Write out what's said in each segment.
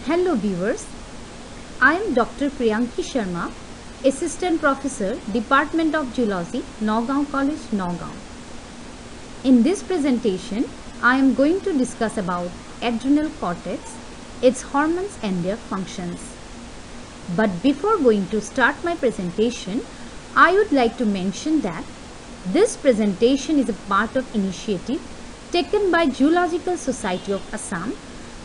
Hello viewers, I am Dr. Priyanki Sharma, Assistant Professor, Department of Zoology, Nagaon College, Nagaon. In this presentation, I am going to discuss about adrenal cortex, its hormones and their functions. But before going to start my presentation, I would like to mention that this presentation is a part of initiative taken by Zoological Society of Assam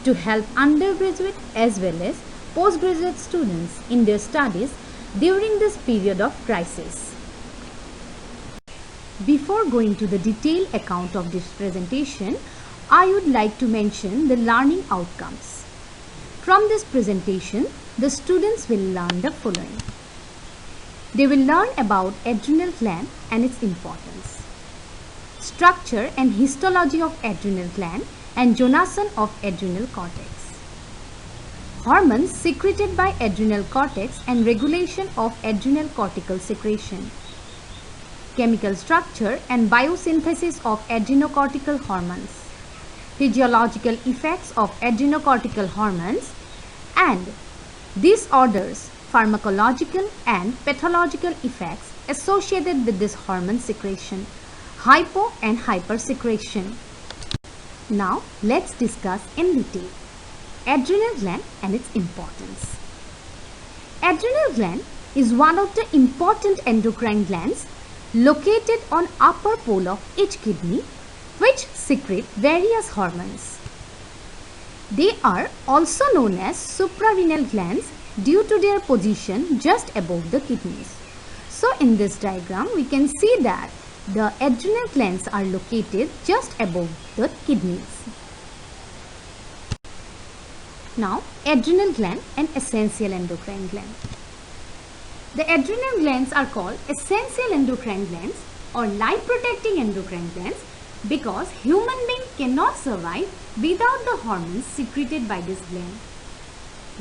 to help undergraduate as well as postgraduate students in their studies during this period of crisis. Before going to the detailed account of this presentation, I would like to mention the learning outcomes. From this presentation, the students will learn the following. They will learn about adrenal gland and its importance, structure and histology of adrenal gland and zonation of adrenal cortex, hormones secreted by adrenal cortex and regulation of adrenal cortical secretion, chemical structure and biosynthesis of adrenocortical hormones, physiological effects of adrenocortical hormones, and disorders, pharmacological and pathological effects associated with this hormone secretion, hypo and hypersecretion. Now let's discuss in detail adrenal gland and its importance. Adrenal gland is one of the important endocrine glands located on upper pole of each kidney, which secrete various hormones. They are also known as suprarenal glands due to their position just above the kidneys. So in this diagram we can see that the adrenal glands are located just above the kidneys. Now adrenal gland and essential endocrine gland. The adrenal glands are called essential endocrine glands or life protecting endocrine glands because human being cannot survive without the hormones secreted by this gland.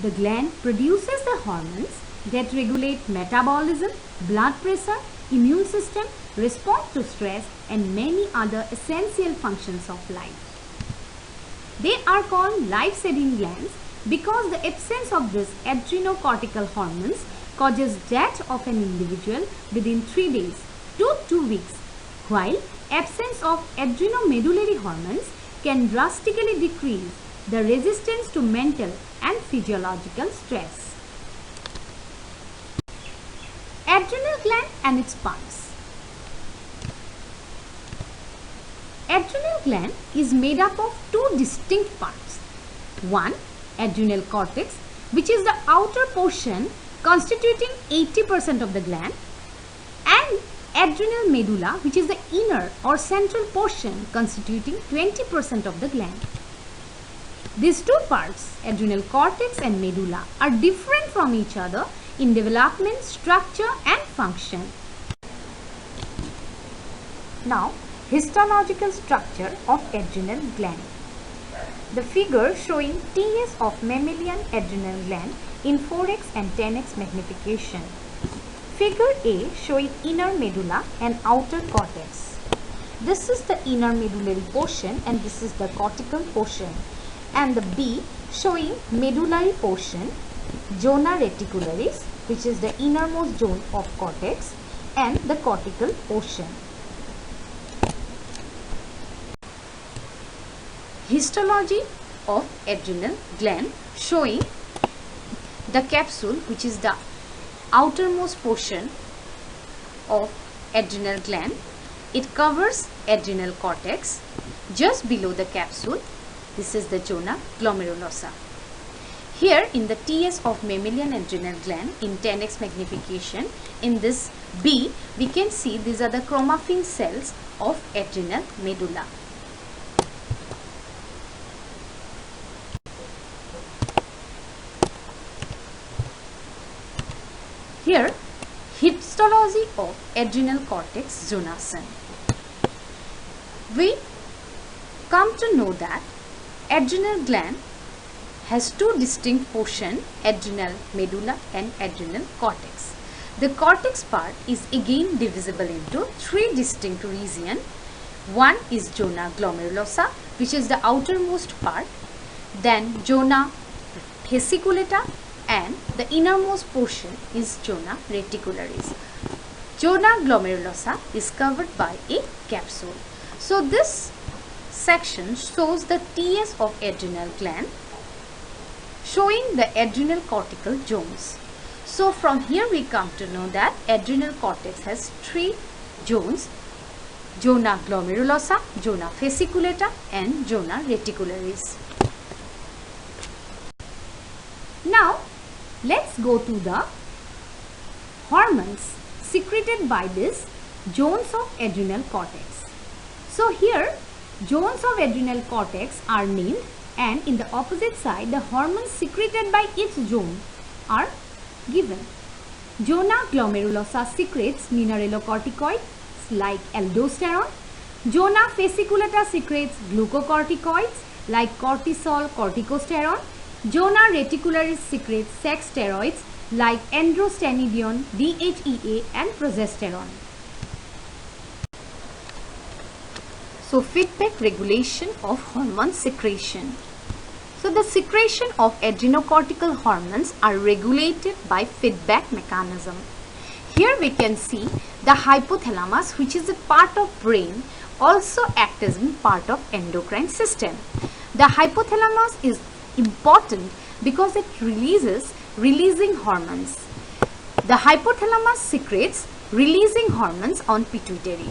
The gland produces the hormones that regulate metabolism, blood pressure, immune system, response to stress and many other essential functions of life. They are called life-saving glands because the absence of these adrenocortical hormones causes death of an individual within 3 days to 2 weeks, while absence of adrenomedullary hormones can drastically decrease the resistance to mental and physiological stress. Adrenal gland and its parts. Adrenal gland is made up of two distinct parts. One, adrenal cortex, which is the outer portion constituting 80% of the gland, and adrenal medulla, which is the inner or central portion constituting 20% of the gland. These two parts, adrenal cortex and medulla, are different from each other in development, structure and function. Now, histological structure of adrenal gland. The figure showing TS of mammalian adrenal gland in 4x and 10x magnification. Figure A showing inner medulla and outer cortex. This is the inner medullary portion and this is the cortical portion. And the B showing medullary portion, zona reticularis, which is the innermost zone of cortex, and the cortical portion. Histology of adrenal gland showing the capsule, which is the outermost portion of adrenal gland. It covers adrenal cortex. Just below the capsule, this is the zona glomerulosa. Here in the TS of mammalian adrenal gland in 10x magnification, in this B, we can see these are the chromaffin cells of adrenal medulla. Here, histology of adrenal cortex zonation. We come to know that adrenal gland has two distinct portions, adrenal medulla and adrenal cortex. The cortex part is again divisible into three distinct regions. One is zona glomerulosa, which is the outermost part, then zona fasciculata, and the innermost portion is zona reticularis. Zona glomerulosa is covered by a capsule. So this section shows the TS of adrenal gland, showing the adrenal cortical zones. So from here we come to know that adrenal cortex has three zones: zona glomerulosa, zona fasciculata, and zona reticularis. Now let's go to the hormones secreted by this zones of adrenal cortex. So here zones of adrenal cortex are named, and in the opposite side the hormones secreted by each zone are given. Zona glomerulosa secretes mineralocorticoids like aldosterone. Zona fasciculata secretes glucocorticoids like cortisol, corticosterone. Zona reticularis secretes sex steroids like androstenedione, DHEA, and progesterone. So feedback regulation of hormone secretion. So the secretion of adrenocortical hormones are regulated by feedback mechanism. Here we can see the hypothalamus, which is a part of brain, also acts as part of endocrine system. The hypothalamus is important because it releasing hormones. The hypothalamus secretes releasing hormones on pituitary.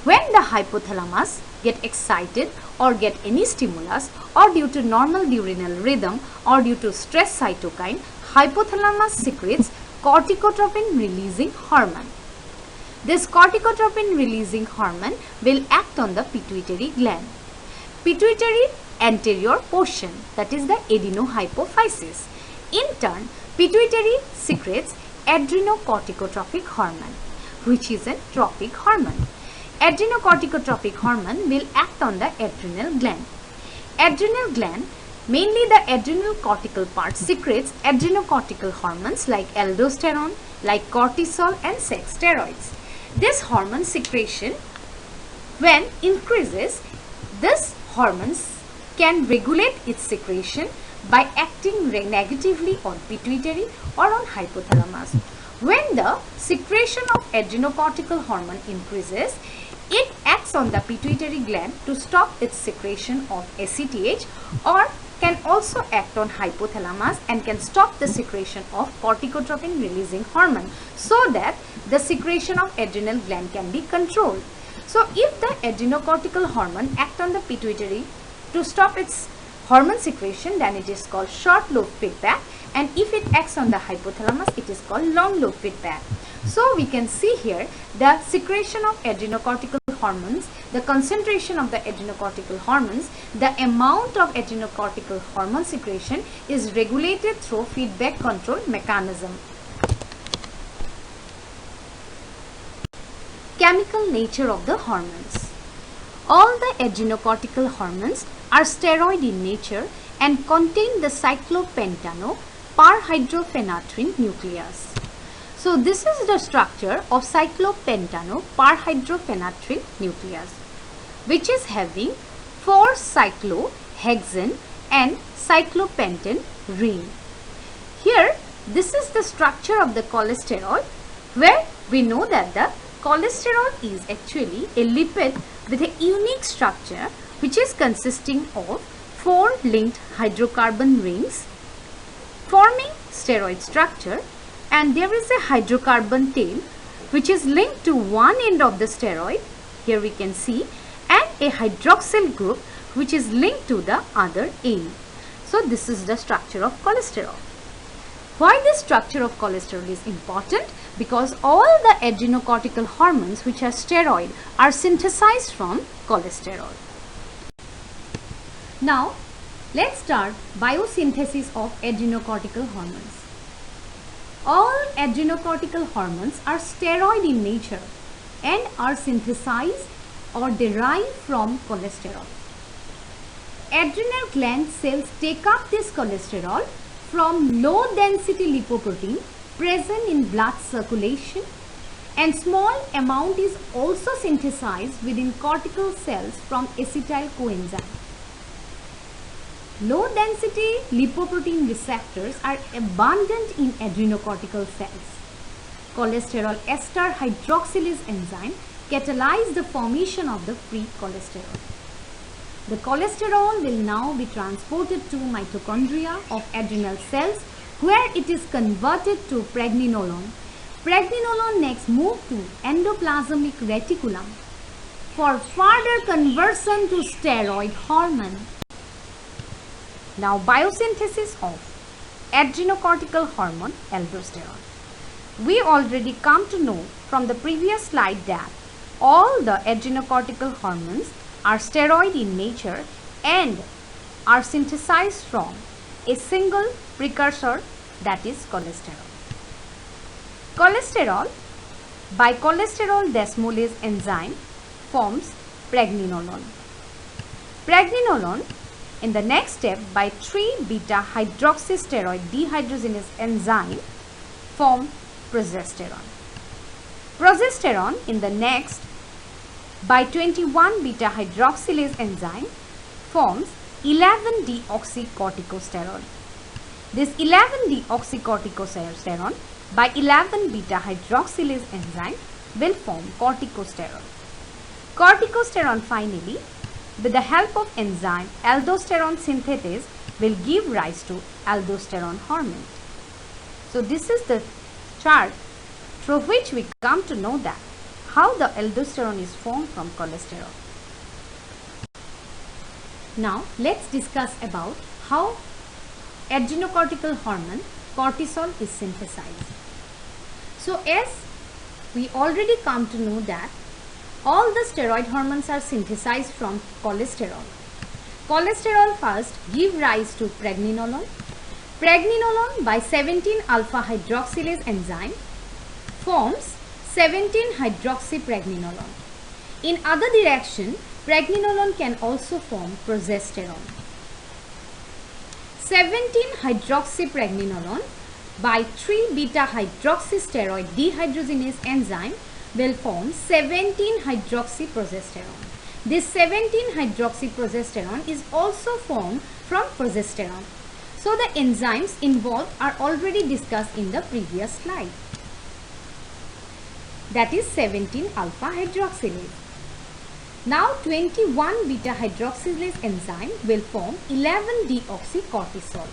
When the hypothalamus get excited or get any stimulus, or due to normal diurnal rhythm or due to stress cytokine, hypothalamus secretes corticotropin releasing hormone. This corticotropin releasing hormone will act on the pituitary gland. Pituitary anterior portion, that is the adenohypophysis. In turn, pituitary secretes adrenocorticotropic hormone, which is a tropic hormone. Adrenocorticotropic hormone will act on the adrenal gland. Adrenal gland, mainly the adrenal cortical part, secretes adrenocortical hormones like aldosterone, like cortisol, and sex steroids. This hormone secretion, when increases, this hormones can regulate its secretion by acting negatively on pituitary or on hypothalamus. When the secretion of adrenocortical hormone increases, it acts on the pituitary gland to stop its secretion of ACTH, or can also act on hypothalamus and can stop the secretion of corticotropin releasing hormone, so that the secretion of adrenal gland can be controlled. So if the adrenocortical hormone act on the pituitary to stop its hormone secretion, then it is called short lobe feedback, and if it acts on the hypothalamus, it is called long lobe feedback. So we can see here the secretion of adrenocortical hormones, the concentration of the adrenocortical hormones, the amount of adrenocortical hormone secretion is regulated through feedback control mechanism. Chemical nature of the hormones. All the adrenocortical hormones are steroid in nature and contain the cyclopentano parhydrophenatrin nucleus. So this is the structure of cyclopentano parhydrophenatrin nucleus, which is having 4 cyclohexane and cyclopentane ring. Here this is the structure of the cholesterol, where we know that the cholesterol is actually a lipid with a unique structure, which is consisting of 4 linked hydrocarbon rings forming steroid structure, and there is a hydrocarbon tail which is linked to one end of the steroid, here we can see, and a hydroxyl group which is linked to the other end. So this is the structure of cholesterol. Why this structure of cholesterol is important? Because all the adrenocortical hormones which are steroid are synthesized from cholesterol. Now let's start biosynthesis of adrenocortical hormones. All adrenocortical hormones are steroid in nature and are synthesized or derived from cholesterol. Adrenal gland cells take up this cholesterol from low density lipoprotein present in blood circulation, and small amount is also synthesized within cortical cells from acetyl coenzyme. Low density lipoprotein receptors are abundant in adrenocortical cells. Cholesterol ester hydroxylase enzyme catalyzes the formation of the free cholesterol. The cholesterol will now be transported to mitochondria of adrenal cells where it is converted to pregnenolone. Pregnenolone next moves to endoplasmic reticulum for further conversion to steroid hormone. Now biosynthesis of adrenocortical hormone aldosterone. We already come to know from the previous slide that all the adrenocortical hormones are steroid in nature and are synthesized from a single precursor, that is cholesterol. Cholesterol by cholesterol desmolase enzyme forms pregnenolone. Pregnenolone in the next step by 3-beta hydroxysteroid dehydrogenase enzyme form progesterone. Progesterone in the next by 21-beta hydroxylase enzyme forms 11-deoxycorticosterone. This 11-deoxycorticosterone by 11-beta hydroxylase enzyme will form corticosterone. Corticosterone finally, with the help of enzyme aldosterone synthetase, will give rise to aldosterone hormone. So this is the chart through which we come to know that how the aldosterone is formed from cholesterol. Now let's discuss about how adrenocortical hormone cortisol is synthesized. So as we already come to know that all the steroid hormones are synthesized from cholesterol. Cholesterol first give rise to pregnenolone. Pregnenolone by 17-alpha hydroxylase enzyme forms 17-hydroxypregnenolone. In other direction, pregnenolone can also form progesterone. 17-hydroxypregnenolone by 3-beta hydroxysteroid dehydrogenase enzyme will form 17-hydroxyprogesterone. This 17-hydroxyprogesterone is also formed from progesterone. So the enzymes involved are already discussed in the previous slide. That is 17-alpha hydroxylase. Now 21-beta hydroxylase enzyme will form 11-deoxycortisol.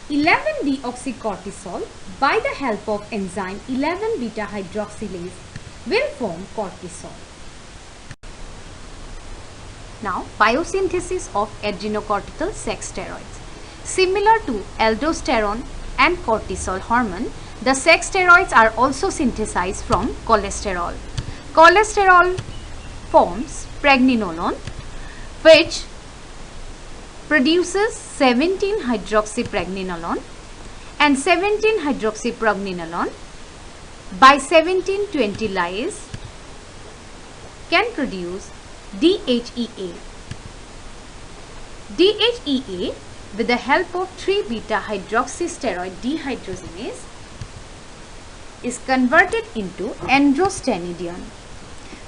11-deoxycortisol by the help of enzyme 11-beta hydroxylase will form cortisol. Now biosynthesis of adrenocortical sex steroids. Similar to aldosterone and cortisol hormone, the sex steroids are also synthesized from cholesterol. Cholesterol forms pregnenolone, which produces 17-hydroxypregnenolone, and 17-hydroxypregnenolone by 1720 lyase can produce DHEA. DHEA with the help of 3-beta hydroxysteroid dehydrogenase is converted into androstenedione.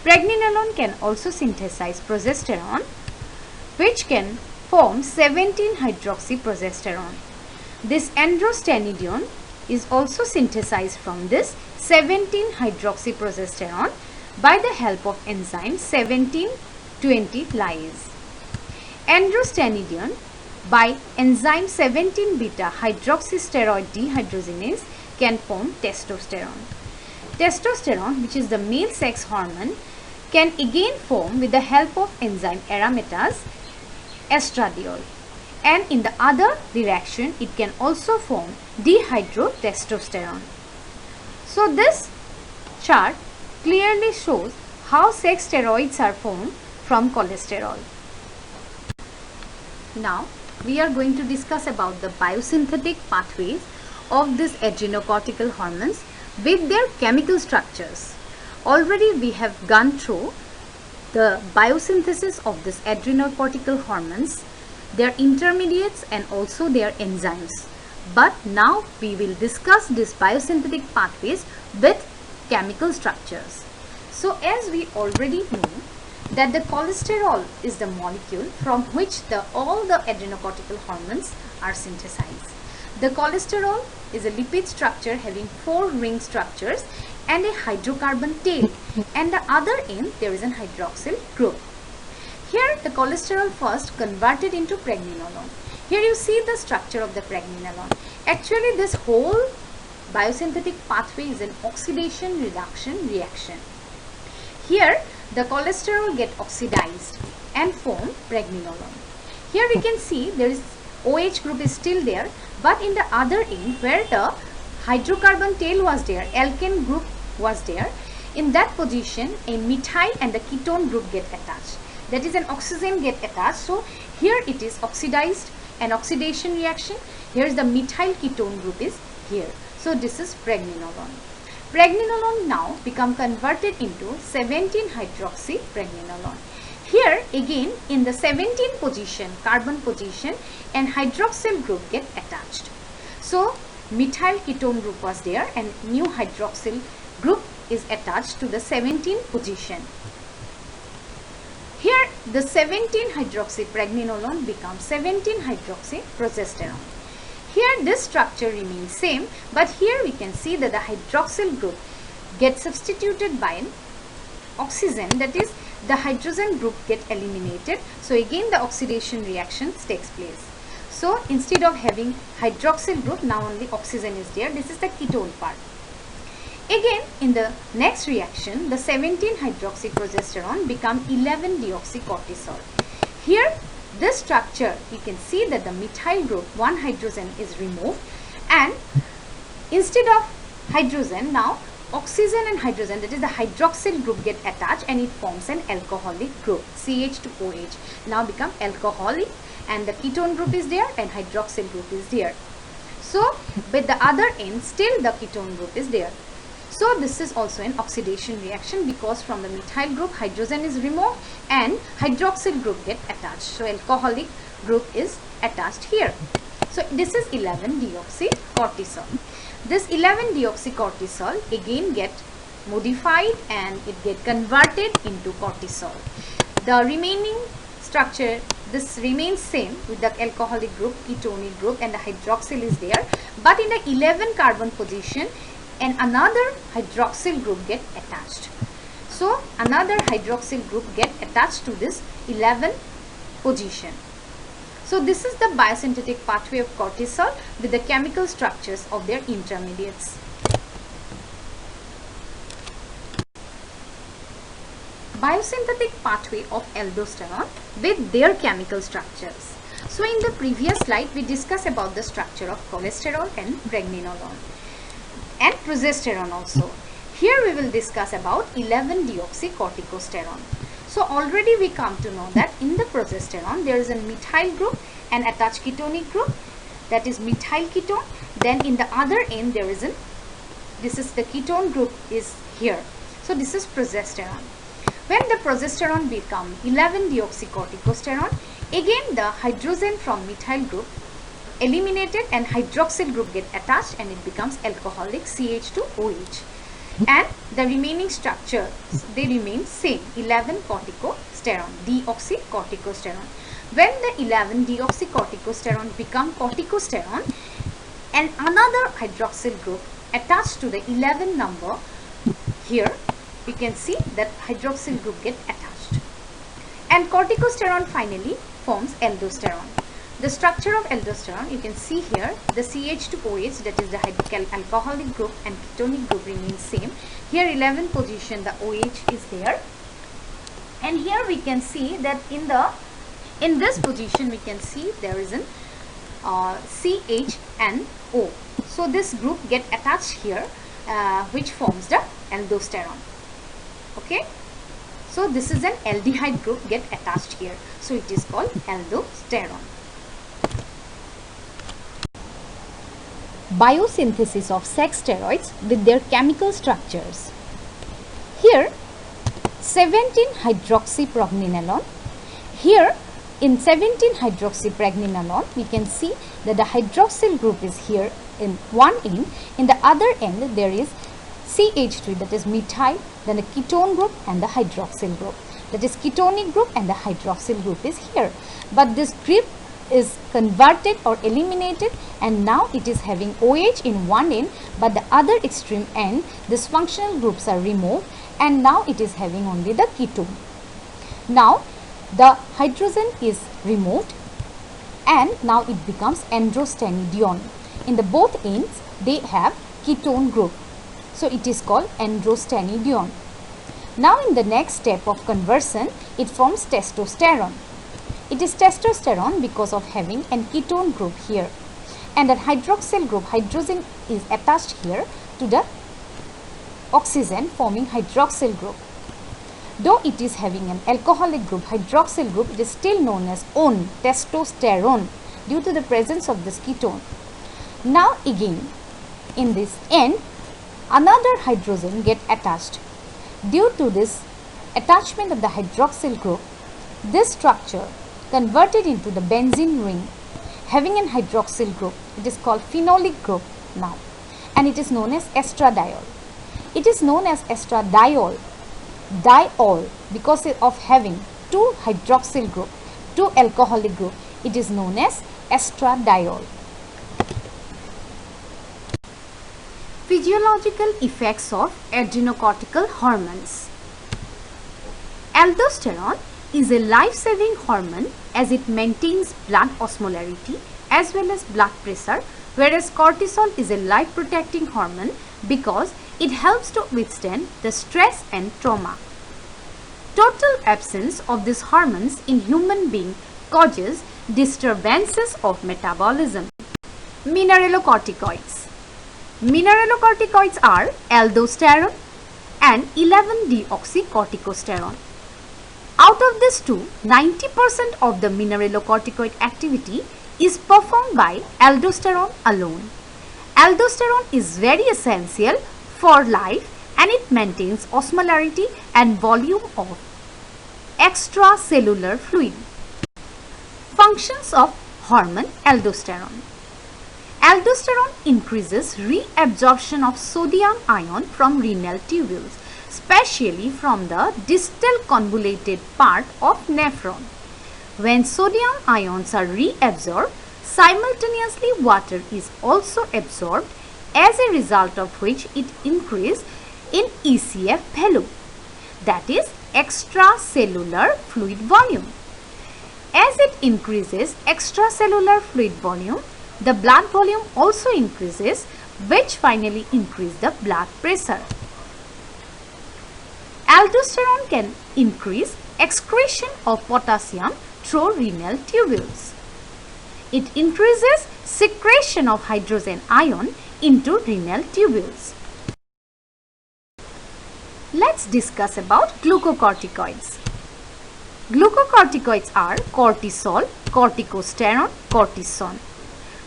Pregnenolone can also synthesize progesterone, which can form 17-hydroxyprogesterone. This androstenedione is also synthesized from this 17-hydroxyprogesterone by the help of enzyme 1720 lyase. Androstenedione by enzyme 17-beta hydroxysteroid dehydrogenase can form testosterone. Testosterone, which is the male sex hormone, can again form with the help of enzyme aromatase estradiol, and in the other direction it can also form dihydrotestosterone. So this chart clearly shows how sex steroids are formed from cholesterol. Now we are going to discuss about the biosynthetic pathways of these adrenocortical hormones with their chemical structures. Already we have gone through the biosynthesis of these adrenocortical hormones, their intermediates and also their enzymes. But now we will discuss these biosynthetic pathways with chemical structures. So as we already know that the cholesterol is the molecule from which all the adrenocortical hormones are synthesized. The cholesterol is a lipid structure having 4 ring structures and a hydrocarbon tail, and the other end there is an hydroxyl group. Here the cholesterol first converted into pregnenolone. Here you see the structure of the pregnenolone. Actually this whole biosynthetic pathway is an oxidation reduction reaction. Here the cholesterol get oxidized and form pregnenolone. Here we can see there is OH group is still there, but in the other end where the hydrocarbon tail was there, alkane group was there, in that position a methyl and the ketone group get attached. That is an oxygen get attached. So here it is oxidized, an oxidation reaction. Here is the methyl ketone group is here. So this is pregnenolone. Pregnenolone now become converted into 17-hydroxypregnenolone. Here again in the 17 position, carbon position, and hydroxyl group get attached. So methyl ketone group was there and new hydroxyl group is attached to the 17 position. Here the 17-hydroxypregnenolone becomes 17-hydroxyprogesterone. Here this structure remains same, but here we can see that the hydroxyl group gets substituted by an oxygen, that is the hydrogen group get eliminated. So again the oxidation reactions takes place. So instead of having hydroxyl group, now only oxygen is there. This is the ketone part. Again in the next reaction the 17-hydroxyprogesterone become 11-deoxycortisol. Here this structure you can see that the methyl group, one hydrogen is removed, and instead of hydrogen now oxygen and hydrogen, that is the hydroxyl group, get attached and it forms an alcoholic group, CH2OH now become alcoholic, and the ketone group is there and hydroxyl group is there. So with the other end still the ketone group is there. So this is also an oxidation reaction because from the methyl group hydrogen is removed and hydroxyl group get attached. So alcoholic group is attached here. So this is 11-deoxycortisol. This 11-deoxycortisol again get modified and it get converted into cortisol. The remaining structure, this remains same with the alcoholic group, ketonic group, and the hydroxyl is there, but in the 11 carbon position and another hydroxyl group get attached. So another hydroxyl group get attached to this 11 position. So this is the biosynthetic pathway of cortisol with the chemical structures of their intermediates. Biosynthetic pathway of aldosterone with their chemical structures. So in the previous slide we discussed about the structure of cholesterol and pregnenolone and progesterone also. Here we will discuss about 11-deoxycorticosterone. So already we come to know that in the progesterone there is a methyl group and attached ketonic group, that is methyl ketone. Then in the other end there is this is the ketone group is here. So this is progesterone. When the progesterone become 11-deoxycorticosterone, again the hydrogen from methyl group eliminated and hydroxyl group get attached and it becomes alcoholic CH2OH. And the remaining structures they remain same, 11-corticosterone, deoxycorticosterone. When the 11-deoxycorticosterone become corticosterone and another hydroxyl group attached to the 11 number, here we can see that hydroxyl group get attached. And corticosterone finally forms aldosterone. The structure of aldosterone you can see here, the CH2OH, that is the alcoholic group, and ketonic group remains same. Here 11 position the OH is there, and here we can see that in this position we can see there is an CH and O. So this group get attached here which forms the aldosterone. Okay, so this is an aldehyde group get attached here, so it is called aldosterone. Biosynthesis of sex steroids with their chemical structures. Here 17-hydroxypregnenolone. Here in 17-hydroxypregnenolone we can see that the hydroxyl group is here in one end, in the other end there is CH3, that is methyl, then the ketone group and the hydroxyl group. that is ketonic group, and the hydroxyl group is here. But this group is converted or eliminated, and now it is having OH in one end, but the other extreme end these functional groups are removed, and now it is having only the ketone. Now the hydrogen is removed, and now it becomes androstenedione. In the both ends they have ketone group, so it is called androstenedione. Now in the next step of conversion, it forms testosterone. It is testosterone because of having an ketone group here, and that hydroxyl group, hydrogen is attached here to the oxygen, forming hydroxyl group. Though it is having an alcoholic group, hydroxyl group, it is still known as ON, testosterone, due to the presence of this ketone. Now again, in this end, another hydrogen get attached. Due to this attachment of the hydroxyl group, this structure converted into the benzene ring having an hydroxyl group. It is called phenolic group now, and it is known as estradiol. It is known as estradiol, diol, because of having two hydroxyl group, two alcoholic group. It is known as estradiol. Physiological effects of adrenocortical hormones. Aldosterone is a life-saving hormone as it maintains blood osmolarity as well as blood pressure, whereas cortisol is a life-protecting hormone because it helps to withstand the stress and trauma. Total absence of these hormones in human being causes disturbances of metabolism. Mineralocorticoids. Mineralocorticoids are aldosterone and 11-deoxycorticosterone. Out of these two, 90% of the mineralocorticoid activity is performed by aldosterone alone. Aldosterone is very essential for life, and it maintains osmolarity and volume of extracellular fluid. Functions of hormone aldosterone. Aldosterone increases reabsorption of sodium ion from renal tubules, especially from the distal convoluted part of nephron. When sodium ions are reabsorbed, simultaneously water is also absorbed, as a result of which it increases in ECF value, that is extracellular fluid volume. As it increases extracellular fluid volume, the blood volume also increases, which finally increases the blood pressure. Aldosterone can increase excretion of potassium through renal tubules. It increases secretion of hydrogen ion into renal tubules. Let's discuss about glucocorticoids. Glucocorticoids are cortisol, corticosterone, cortisone.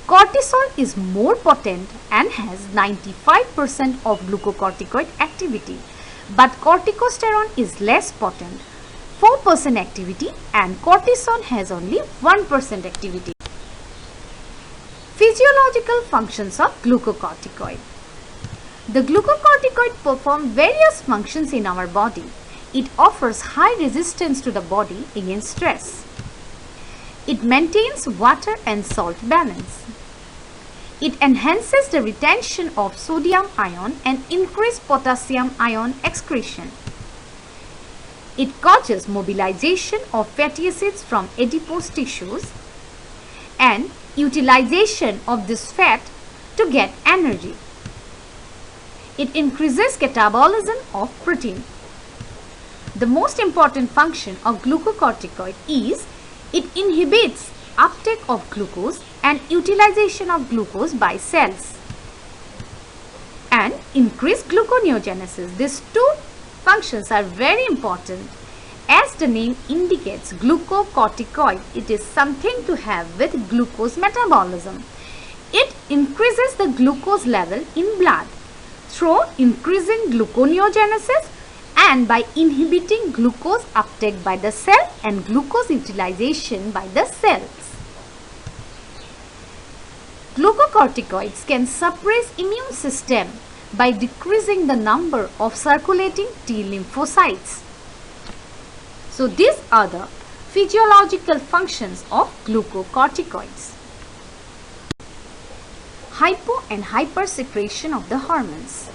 Cortisol is more potent and has 95% of glucocorticoid activity, but corticosterone is less potent, 4% activity, and cortisone has only 1% activity. Physiological functions of glucocorticoid. The glucocorticoid perform various functions in our body. It offers high resistance to the body against stress. It maintains water and salt balance. It enhances the retention of sodium ion and increases potassium ion excretion. It causes mobilization of fatty acids from adipose tissues and utilization of this fat to get energy. It increases catabolism of protein. The most important function of glucocorticoid is it inhibits uptake of glucose and utilization of glucose by cells and increase gluconeogenesis. These two functions are very important. As the name indicates, glucocorticoid, it is something to have with glucose metabolism. It increases the glucose level in blood through increasing gluconeogenesis and by inhibiting glucose uptake by the cell and glucose utilization by the cells. Glucocorticoids can suppress immune system by decreasing the number of circulating T lymphocytes. So these are the physiological functions of glucocorticoids. Hypo and hypersecretion of the hormones.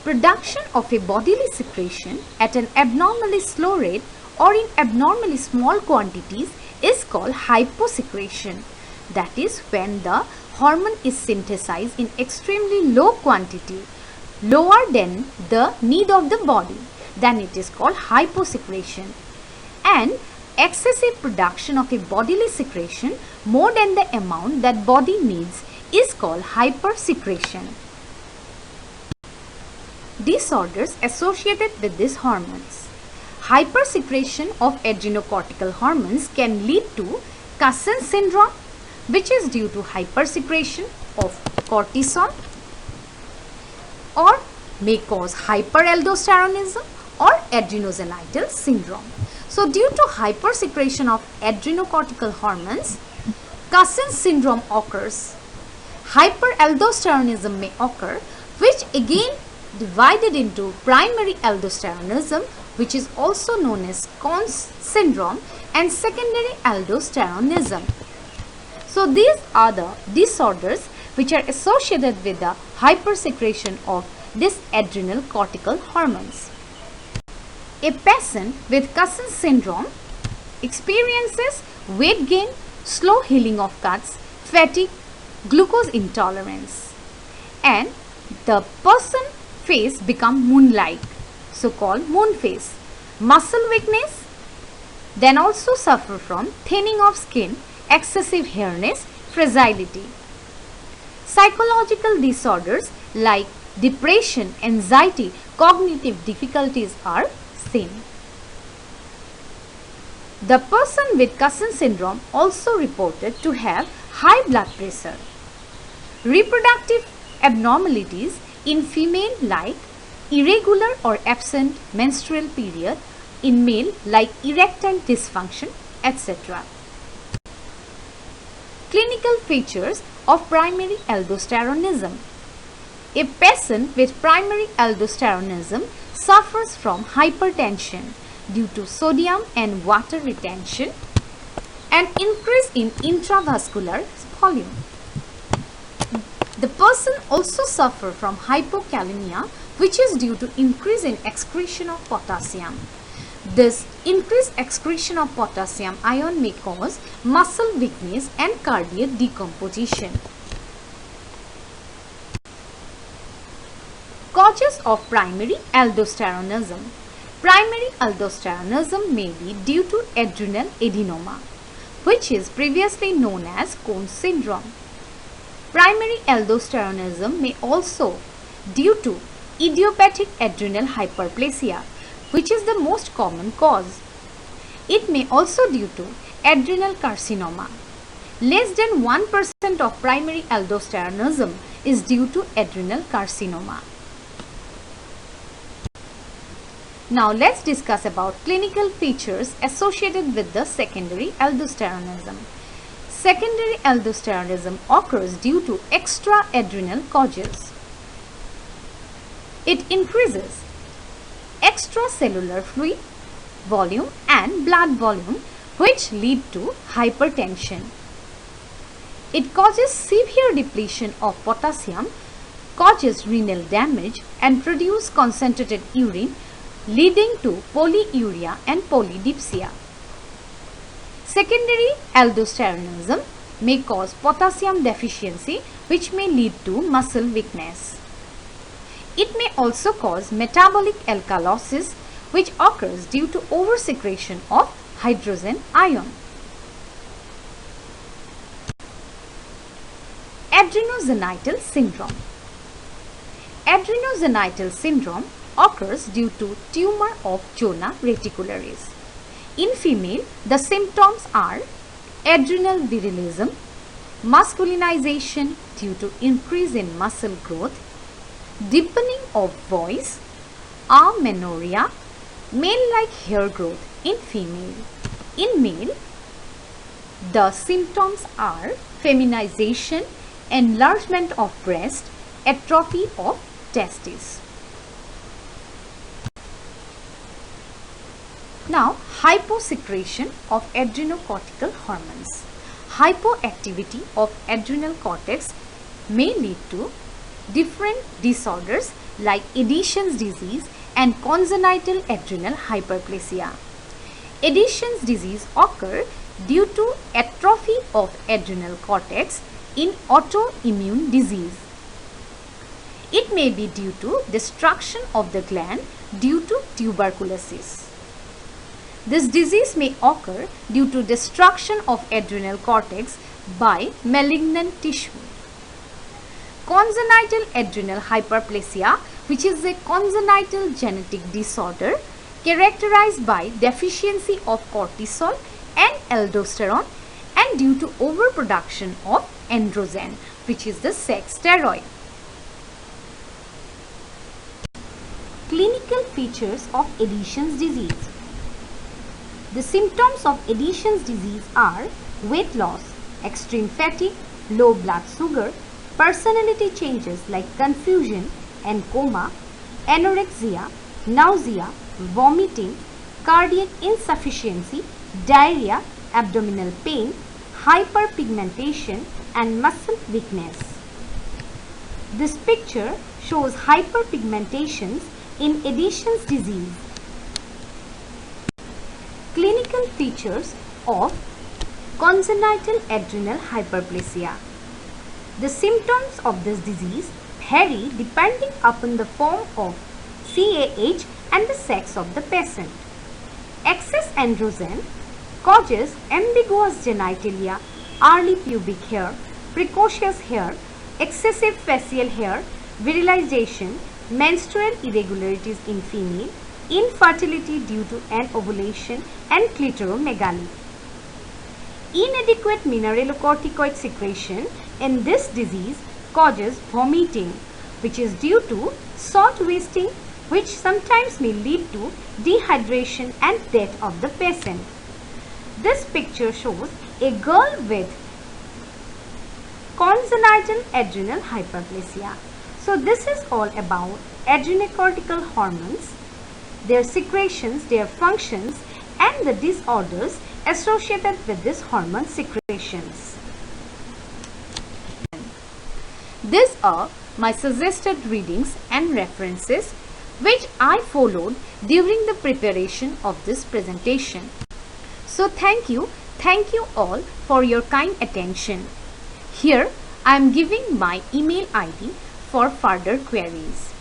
Production of a bodily secretion at an abnormally slow rate or in abnormally small quantities is called hyposecretion. That is when the hormone is synthesized in extremely low quantity, lower than the need of the body, then it is called hyposecretion. And excessive production of a bodily secretion more than the amount that body needs is called hypersecretion. Disorders associated with these hormones. Hypersecretion of adrenocortical hormones can lead to Cushing's syndrome, which is due to hypersecretion of cortisol, or may cause hyperaldosteronism or adrenogenital syndrome. So due to hypersecretion of adrenocortical hormones, Cushing's syndrome occurs. Hyperaldosteronism may occur, which again divided into primary aldosteronism, which is also known as Conn's syndrome, and secondary aldosteronism. So these are the disorders which are associated with the hypersecretion of these adrenal cortical hormones. A patient with Cushing's syndrome experiences weight gain, slow healing of cuts, fatigue, glucose intolerance, and the person face become moon-like, so called moon face, muscle weakness, then also suffer from thinning of skin, excessive hairness, fragility. Psychological disorders like depression, anxiety, cognitive difficulties are seen. The person with Cushing's syndrome also reported to have high blood pressure. Reproductive abnormalities in female like irregular or absent menstrual period, in male like erectile dysfunction, etc. Clinical features of primary aldosteronism. A patient with primary aldosteronism suffers from hypertension due to sodium and water retention and increase in intravascular volume. The person also suffers from hypokalemia, which is due to increase in excretion of potassium. This increased excretion of potassium ion may cause muscle weakness and cardiac decomposition. Causes of primary aldosteronism. Primary aldosteronism may be due to adrenal adenoma, which is previously known as Conn's syndrome. Primary aldosteronism may also due to idiopathic adrenal hyperplasia, which is the most common cause. It may also due to adrenal carcinoma. Less than 1% of primary aldosteronism is due to adrenal carcinoma. Now let's discuss about clinical features associated with the secondary aldosteronism. Secondary aldosteronism occurs due to extra-adrenal causes. It increases extracellular fluid volume and blood volume, which lead to hypertension. It causes severe depletion of potassium, causes renal damage, and produces concentrated urine, leading to polyuria and polydipsia. Secondary aldosteronism may cause potassium deficiency, which may lead to muscle weakness. It may also cause metabolic alkalosis, which occurs due to oversecretion of hydrogen ion. Adrenogenital syndrome. Adrenogenital syndrome occurs due to tumor of zona reticularis. In female, the symptoms are adrenal virilism, masculinization due to increase in muscle growth, deepening of voice, amenorrhea, male-like hair growth in female. In male, the symptoms are feminization, enlargement of breast, atrophy of testes. Now, hyposecretion of adrenocortical hormones. Hypoactivity of adrenal cortex may lead to different disorders like Addison's disease and congenital adrenal hyperplasia. Addison's disease occurs due to atrophy of adrenal cortex in autoimmune disease. It may be due to destruction of the gland due to tuberculosis. This disease may occur due to destruction of adrenal cortex by malignant tissue. Congenital adrenal hyperplasia, which is a congenital genetic disorder characterized by deficiency of cortisol and aldosterone and due to overproduction of androgen, which is the sex steroid. Clinical features of Addison's disease. The symptoms of Addison's disease are weight loss, extreme fatigue, low blood sugar, personality changes like confusion and coma, anorexia, nausea, vomiting, cardiac insufficiency, diarrhea, abdominal pain, hyperpigmentation and muscle weakness. This picture shows hyperpigmentations in Addison's disease. Clinical features of congenital adrenal hyperplasia. The symptoms of this disease vary depending upon the form of CAH and the sex of the patient. Excess androgen causes ambiguous genitalia, early pubic hair, precocious hair, excessive facial hair, virilization, menstrual irregularities in female, infertility due to anovulation and clitoromegaly. Inadequate mineralocorticoid secretion in this disease causes vomiting, which is due to salt wasting, which sometimes may lead to dehydration and death of the patient. This picture shows a girl with congenital adrenal hyperplasia. So this is all about adrenocortical hormones, their secretions, their functions and the disorders associated with these hormone secretions. These are my suggested readings and references which I followed during the preparation of this presentation. So thank you all for your kind attention. Here I am giving my email ID for further queries.